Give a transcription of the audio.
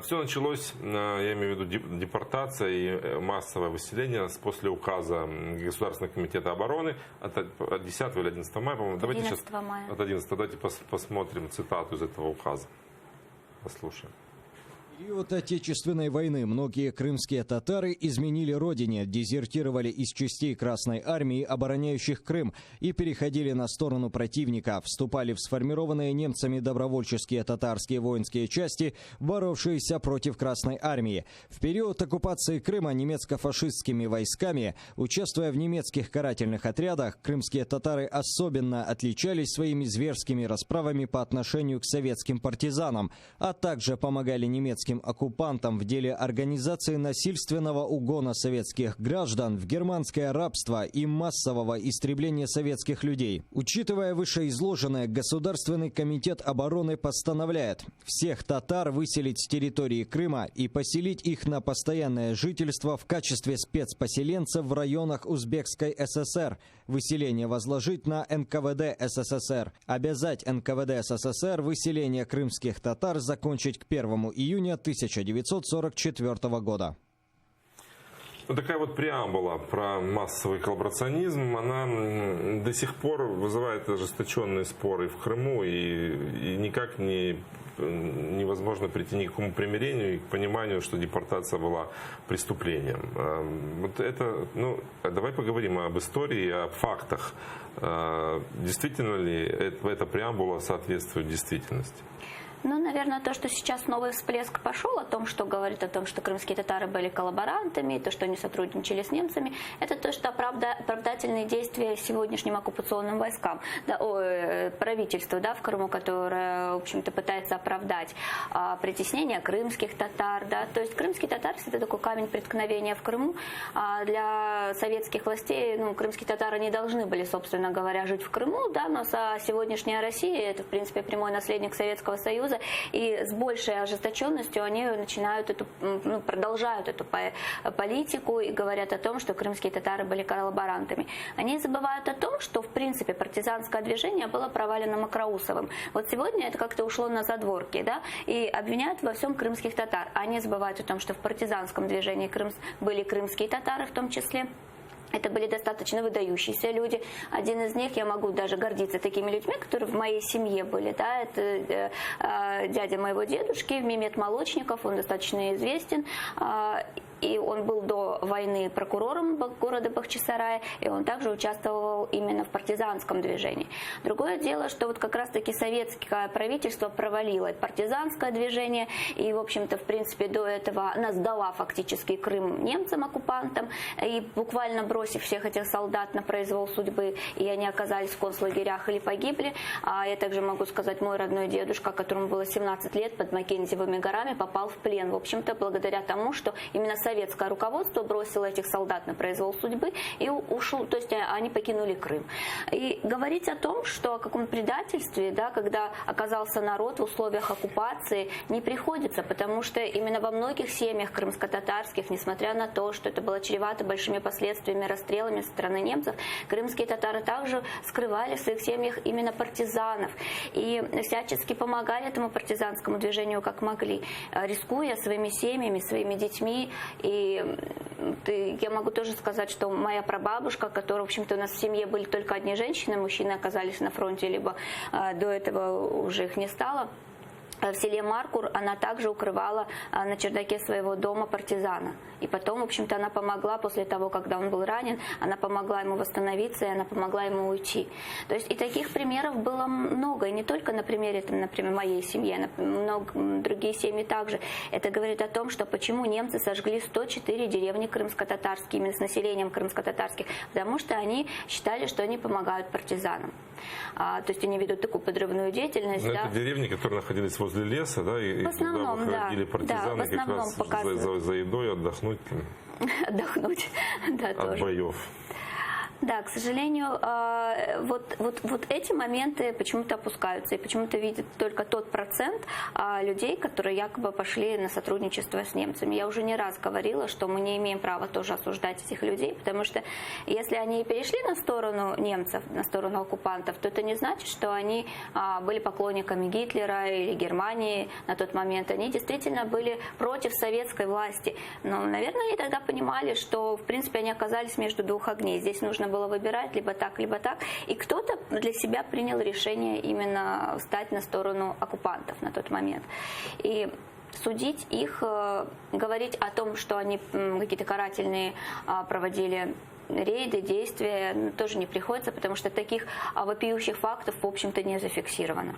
Все началось, я имею в виду депортация и массовое выселение после указа Государственного комитета обороны от 10 или 11 мая, по-моему. 11 мая. От 11. Давайте посмотрим цитату из этого указа. Послушаем. В период Отечественной войны многие крымские татары изменили родине, дезертировали из частей Красной Армии, обороняющих Крым, и переходили на сторону противника, вступали в сформированные немцами добровольческие татарские воинские части, боровшиеся против Красной Армии. В период оккупации Крыма немецко-фашистскими войсками, участвуя в немецких карательных отрядах, крымские татары особенно отличались своими зверскими расправами по отношению к советским партизанам, а также помогали немецким оккупантам в деле организации насильственного угона советских граждан в германское рабство и массового истребления советских людей. Учитывая вышеизложенное, Государственный комитет обороны постановляет всех татар выселить с территории Крыма и поселить их на постоянное жительство в качестве спецпоселенцев в районах Узбекской ССР. Выселение возложить на НКВД СССР. Обязать НКВД СССР выселение крымских татар закончить к 1 июня 1944 года. Вот такая вот преамбула про массовый коллаборационизм, она до сих пор вызывает ожесточенные споры в Крыму, и никак невозможно прийти ни к какому примирению и к пониманию, что депортация была преступлением. Вот это, давай поговорим об истории, о фактах. Действительно ли эта преамбула соответствует действительности? Наверное, то, что сейчас новый всплеск пошел о том, что говорит о том, что крымские татары были коллаборантами, то, что они сотрудничали с немцами, это то, что оправдательные действия сегодняшним оккупационным войскам, правительству в Крыму, которое, в общем-то, пытается оправдать притеснение крымских татар. То есть крымские татары – это такой камень преткновения в Крыму. Для советских властей крымские татары не должны были, собственно говоря, жить в Крыму, но сегодняшняя Россия – это, в принципе, прямой наследник Советского Союза, и с большей ожесточенностью они продолжают эту политику и говорят о том, что крымские татары были коллаборантами. Они забывают о том, что в принципе партизанское движение было провалено Мокроусовым. Вот сегодня это как-то ушло на задворки, и обвиняют во всем крымских татар. Они забывают о том, что в партизанском движении были крымские татары в том числе. Это были достаточно выдающиеся люди. Один из них, я могу даже гордиться такими людьми, которые в моей семье были. Это дядя моего дедушки, Мемет Молочников, он достаточно известен. И он был до войны прокурором города Бахчисарая, и он также участвовал именно в партизанском движении. Другое дело, что вот как раз-таки советское правительство провалило партизанское движение, и, в общем-то, в принципе, до этого она сдала фактически Крым немцам-оккупантам, и буквально бросив всех этих солдат на произвол судьбы, и они оказались в концлагерях или погибли. Я также могу сказать, мой родной дедушка, которому было 17 лет, под Маккензиевыми горами попал в плен. В общем-то, благодаря тому, что именно советское руководство бросило этих солдат на произвол судьбы и ушло, то есть они покинули Крым. И говорить о том, что о каком предательстве, когда оказался народ в условиях оккупации, не приходится, потому что именно во многих семьях крымско-татарских, несмотря на то, что это было чревато большими последствиями, расстрелами со стороны немцев, крымские татары также скрывали в своих семьях именно партизанов и всячески помогали этому партизанскому движению как могли, рискуя своими семьями, своими детьми. И я могу тоже сказать, что моя прабабушка, которая, в общем-то, у нас в семье были только одни женщины, мужчины оказались на фронте, либо до этого уже их не стало, в селе Маркур она также укрывала на чердаке своего дома партизана. И потом, в общем-то, она помогла, после того, когда он был ранен, она помогла ему восстановиться, и она помогла ему уйти. То есть и таких примеров было много, и не только на примере, например, моей семьи, другие семьи также. Это говорит о том, что почему немцы сожгли 104 деревни крымско-татарские, именно с населением крымско-татарских, потому что они считали, что они помогают партизанам. То есть они ведут такую подрывную деятельность. Это деревни, которые находились возле леса, и в основном, куда выходили партизаны как раз за едой отдохнуть. Отдохнуть, от тоже. Боев. Да, к сожалению, вот эти моменты почему-то опускаются, и почему-то видят только тот процент людей, которые якобы пошли на сотрудничество с немцами. Я уже не раз говорила, что мы не имеем права тоже осуждать этих людей, потому что если они перешли на сторону немцев, на сторону оккупантов, то это не значит, что они были поклонниками Гитлера или Германии на тот момент. Они действительно были против советской власти. Но, наверное, они тогда понимали, что, в принципе, они оказались между двух огней. Здесь нужно было выбирать либо так, либо так. И кто-то для себя принял решение именно встать на сторону оккупантов на тот момент. И судить их, говорить о том, что они какие-то карательные проводили рейды, действия, тоже не приходится, потому что таких вопиющих фактов, в общем-то, не зафиксировано.